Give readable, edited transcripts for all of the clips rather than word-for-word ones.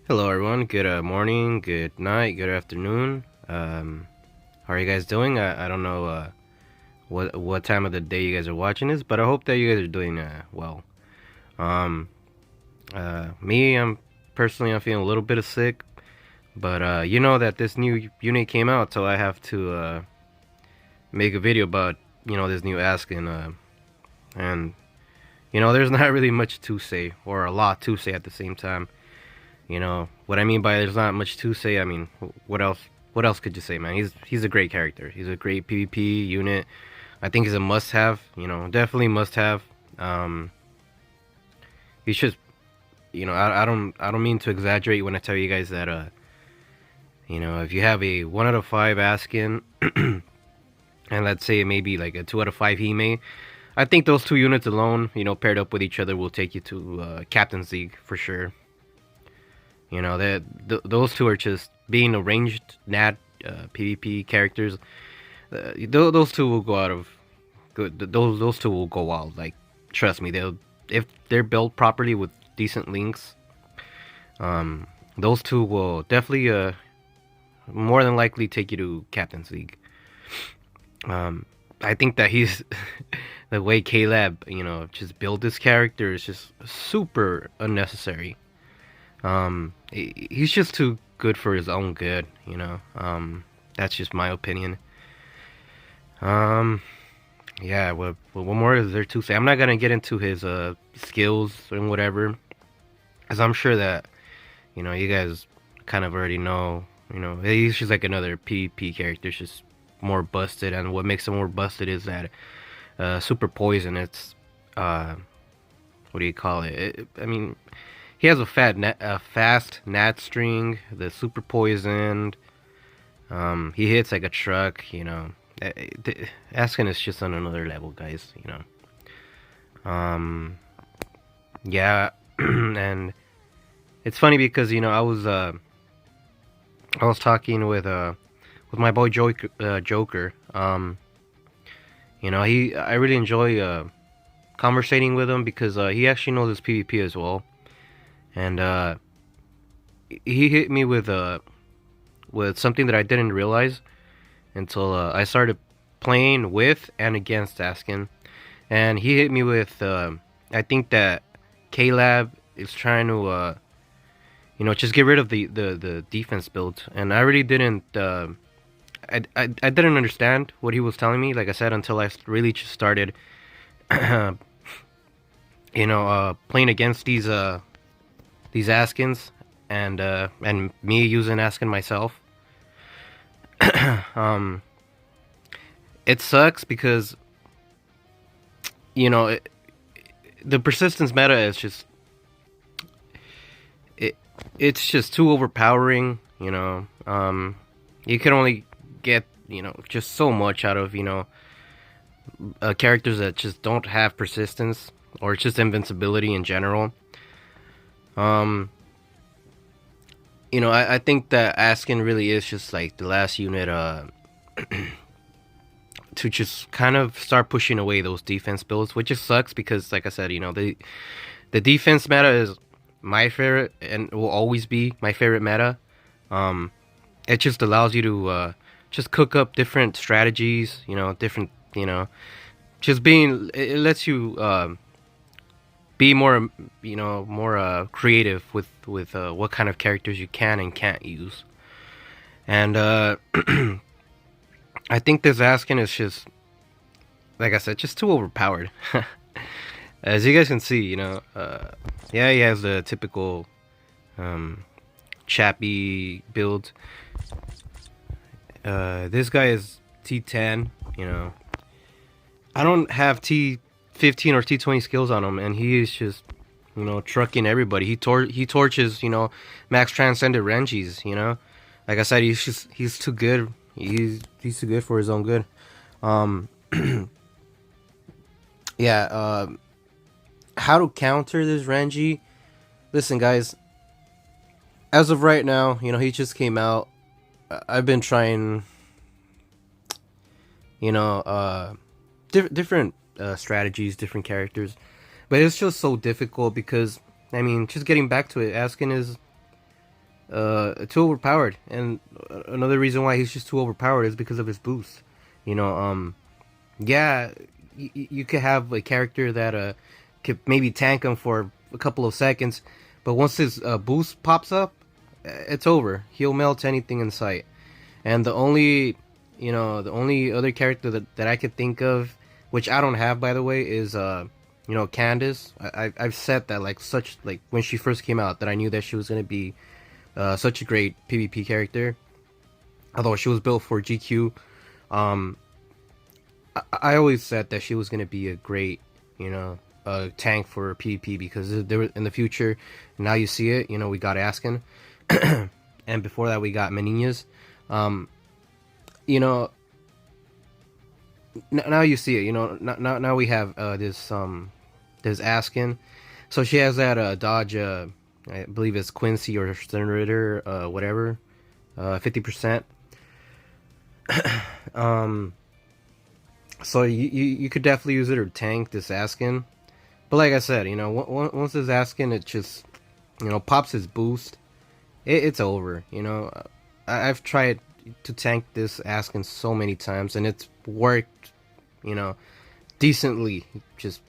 Hello, everyone. Good morning, good night, good afternoon. How are you guys doing? I don't know what time of the day you guys are watching this, but I hope that you guys are doing well. Um, Me, I'm feeling a little bit of sick, but you know that this new unit came out, so I have to make a video about this new Askin, and there's not really much to say or a lot to say at the same time. What I mean by there's not much to say. I mean, what else? What else could you say, man? He's a great character. He's a great PvP unit. I think he's a must-have. Definitely must-have. Um, he's just, I don't mean to exaggerate when I tell you guys that if you have a 1 out of 5 Askin, and let's say maybe like a 2 out of 5 Hime, I think those two units alone, paired up with each other, will take you to Captain's League for sure. That those two are just being arranged Nat PvP characters. Those two will go out of good. Those two will go wild. Like, trust me, they'll if they're built properly with decent links. Those two will definitely more than likely take you to Captain's League. I think that he's the way Caleb, just build this character is just super unnecessary. He's just too good for his own good, That's just my opinion. Um, yeah. What more is there to say? I'm not gonna get into his skills and whatever, as I'm sure that you guys kind of already know. He's just like another PvP character, it's just more busted, and what makes him more busted is that super poison. It's what do you call it? I mean, he has a fast nat string, the super poisoned. He hits like a truck. Askin is just on another level, guys. Yeah, and it's funny because I was talking with my boy Joker. I really enjoy conversating with him because he actually knows his PvP as well, and he hit me with something that I didn't realize until I started playing with and against Askin, and he hit me with I think that K-Lab is trying to just get rid of the defense build, and I really didn't I didn't understand what he was telling me, like I said, until I really just started playing against these Askins, and me using Askin myself. um it sucks because you know it, the persistence meta is just it's just too overpowering. You can only get just so much out of characters that just don't have persistence, or just invincibility in general. um I think that Askin really is just like the last unit to just kind of start pushing away those defense builds, which just sucks because, like I said, the defense meta is my favorite and will always be my favorite meta. Um, it just allows you to just cook up different strategies, different, just being, it lets you be more, more creative with what kind of characters you can and can't use. And I think this Askin is just, like I said, just too overpowered. As you guys can see, yeah, he has the typical chappy build. This guy is T10. I don't have T15 or T20 skills on him, and he is just, trucking everybody. He torches, max transcended Rengis. Like I said, he's too good. He's too good for his own good. Um, yeah. How to counter this Renji? Listen, guys. As of right now, he just came out. I've been trying, different strategies, different characters, but it's just so difficult because, I mean, just getting back to it, Askin is too overpowered. And another reason why he's just too overpowered is because of his boost. You know, yeah, you could have a character that could maybe tank him for a couple of seconds, but once his boost pops up, it's over. He'll melt anything in sight. And the only other character that I could think of, which I don't have by the way, is Candace. I've said that like such like when she first came out that I knew that she was gonna be such a great PvP character. Although she was built for GQ, um, I always said that she was gonna be a great, tank for PvP because there in the future. Now you see it. We got Askin, and before that we got Meninas. Um, you know, now you see it. Now we have this Askin. So she has that dodge. I believe it's Quincy or Sternritter, whatever, 50%. So you could definitely use it or tank this Askin. But like I said, once this Askin, it just, pops his boost, it's over. I've tried to tank this Askin so many times, and it's worked, decently, just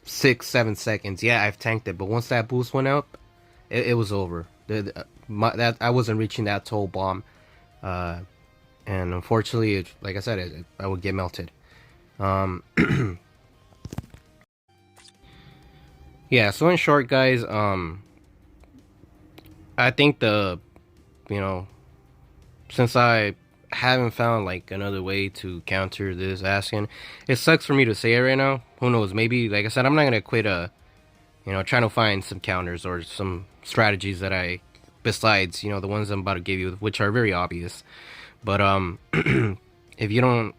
6-7 seconds. Yeah, I've tanked it, but once that boost went up, it was over. That I wasn't reaching that toll bomb, and unfortunately, like I said, I would get melted. Yeah. So in short, guys, I think since I haven't found like another way to counter this Askin, it sucks for me to say it right now. Who knows? Maybe, like I said, I'm not gonna quit trying to find some counters or some strategies that besides, the ones I'm about to give you, which are very obvious. But, if you don't,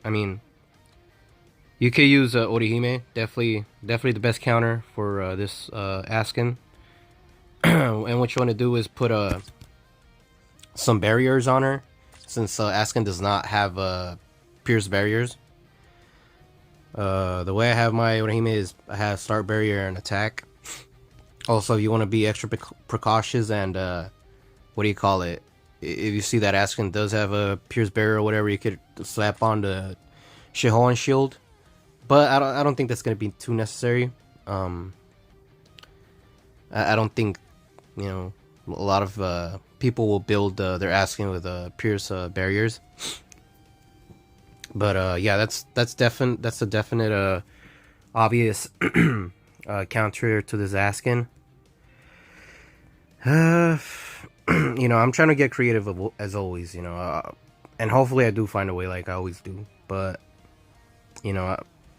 you could use Orihime, definitely the best counter for this Askin. And what you want to do is put some barriers on her, since Askin does not have pierce barriers. The way I have my Orihime is I have start barrier and attack. Also, you want to be extra precautious and what do you call it? If you see that Askin does have a pierce barrier or whatever, you could slap on the Shihoan shield. But I don't think that's gonna be too necessary. I don't think a lot of people will build their Askin with pierce barriers. But yeah, that's a definite obvious counter to this Askin. I'm trying to get creative as always, and hopefully I do find a way like I always do. But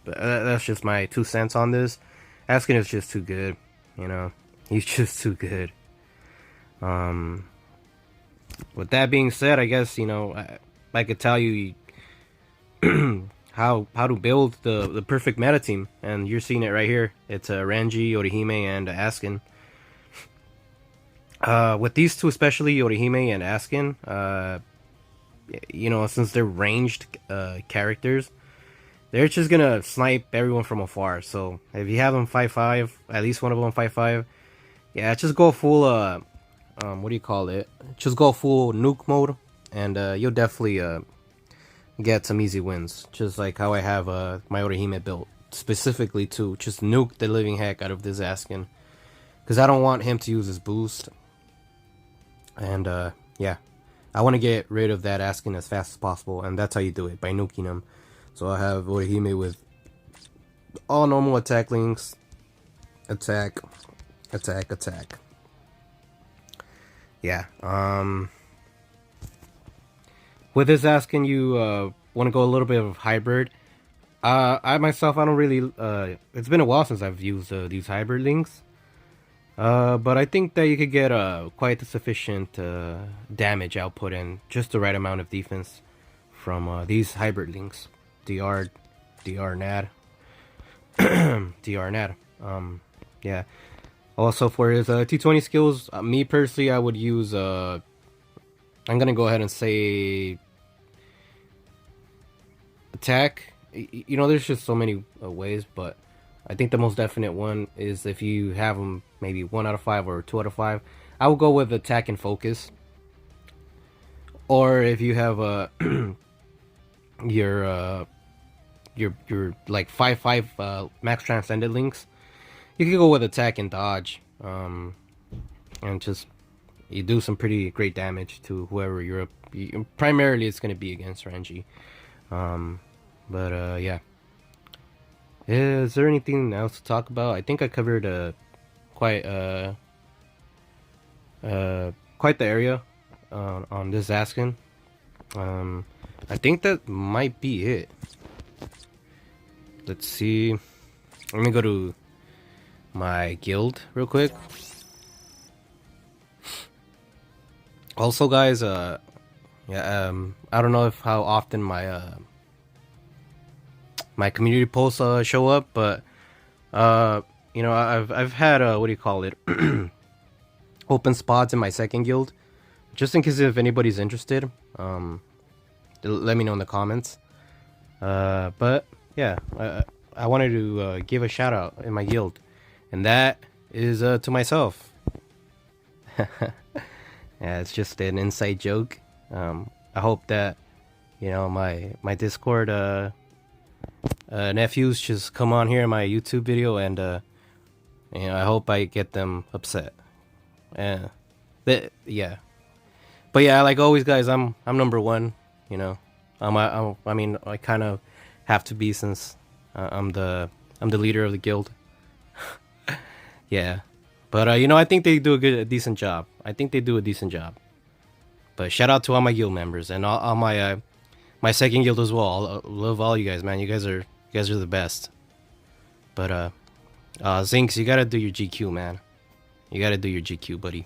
that's just my 2 cents on this. Askin is just too good, he's just too good. With that being said, I guess I could tell you how to build the perfect meta team, and you're seeing it right here. It's Ranji, Orihime, and Askin. With these two, especially Orihime and Askin, since they're ranged characters, they're just gonna snipe everyone from afar. So if you have them 5-5, at least one of them 5-5, yeah, just go full what do you call it? Just go full nuke mode, and you'll definitely get some easy wins. Just like how I have my Orihime built specifically to just nuke the living heck out of this Askin, because I don't want him to use his boost. And yeah, I want to get rid of that Askin as fast as possible, and that's how you do it, by nuking him. So I have Orihime with all normal attack links. Attack. Yeah. With this Askin, you want to go a little bit of hybrid. I myself, I don't really. It's been a while since I've used these hybrid links. But I think that you could get quite a sufficient damage output and just the right amount of defense from these hybrid links. DR NAD. DR NAD. Yeah. Also for his T20 skills, me personally, I would use I'm gonna go ahead and say attack. There's just so many ways, but I think the most definite one is if you have them maybe 1 out of 5 or 2 out of 5. I will go with attack and focus. or if you have your your like 5/5 max transcended links, you can go with attack and dodge, and just you do some pretty great damage to whoever you're up. Primarily, it's gonna be against Renji. But yeah. Is there anything else to talk about? I think I covered quite quite the area on this Askin. I think that might be it. Let's see. Let me go to my guild real quick. Also, guys, yeah, I don't know if how often my my community posts show up, but you know, I've had what do you call it? Open spots in my second guild, just in case if anybody's interested. Let me know in the comments. But yeah, I wanted to give a shout out in my guild, and that is to myself. Yeah, it's just an inside joke. I hope that, you know, my Discord nephews just come on here in my YouTube video, and you know, I hope I get them upset. Yeah, but yeah, like always, guys, I'm number one. You know, I mean, I kind of have to be, since I'm the leader of the guild. Yeah, but you know, I think they do a decent job. I think they do a decent job. But shout out to all my guild members and all my my second guild as well. I love all you guys, man. You guys are the best. But Zinx, you gotta do your GQ, man. You gotta do your GQ, buddy.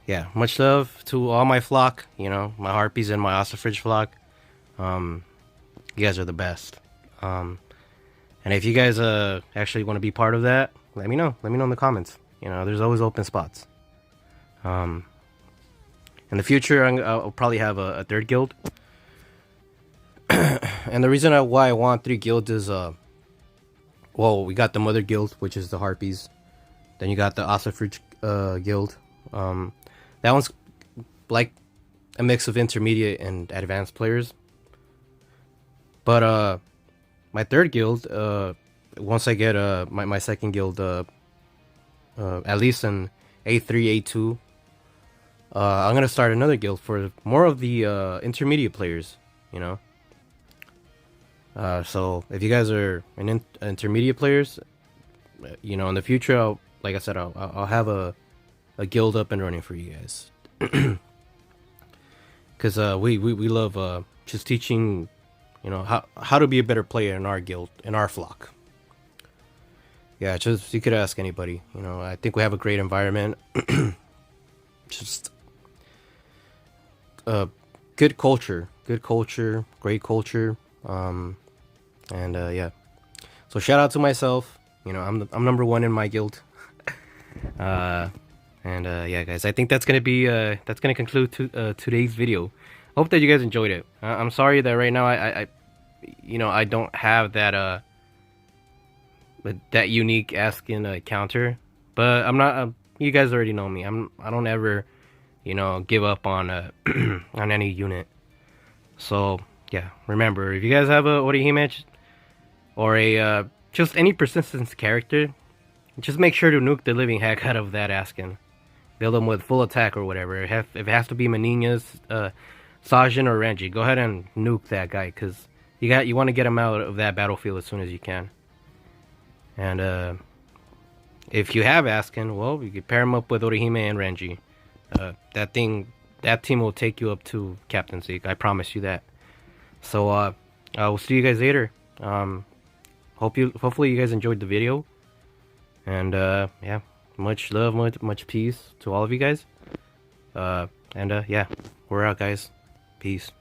Yeah, much love to all my flock. You know, my harpies and my ossifrage flock. You guys are the best. And if you guys actually want to be part of that, let me know. Let me know in the comments. You know, there's always open spots. In the future, I'll probably have a third guild. And the reason why I want 3 guilds is, well, we got the Mother Guild, which is the Harpies. Then you got the Ossifrage Guild. That one's like a mix of intermediate and advanced players. But my third guild, once I get my second guild, at least an A3, A2, I'm gonna start another guild for more of the intermediate players, you know. So if you guys are intermediate players, you know, in the future, like I said, I'll have a guild up and running for you guys. Because we love just teaching, you know, how to be a better player in our guild, in our flock. Yeah, just you could ask anybody. You know, I think we have a great environment. Just good culture, great culture. And yeah, so shout out to myself. You know, I'm number one in my guild. And yeah, guys, I think that's gonna conclude today's video. Hope that you guys enjoyed it. I'm sorry that right now I you know, I don't have that that unique Askin counter, but I'm not. You guys already know me. I don't ever, you know, give up on on any unit. So yeah, remember, if you guys have a Orihime or a just any persistence character, just make sure to nuke the living heck out of that Askin. Build them with full attack or whatever. If it has to be Manina's, Sajin or Renji, go ahead and nuke that guy, because you want to get him out of that battlefield as soon as you can. And if you have Askin, well, you could pair him up with Orihime and Renji. That team will take you up to captaincy. I promise you that. So I will see you guys later. Hopefully you guys enjoyed the video. And yeah, much love, much peace to all of you guys. And yeah, we're out, guys. Peace.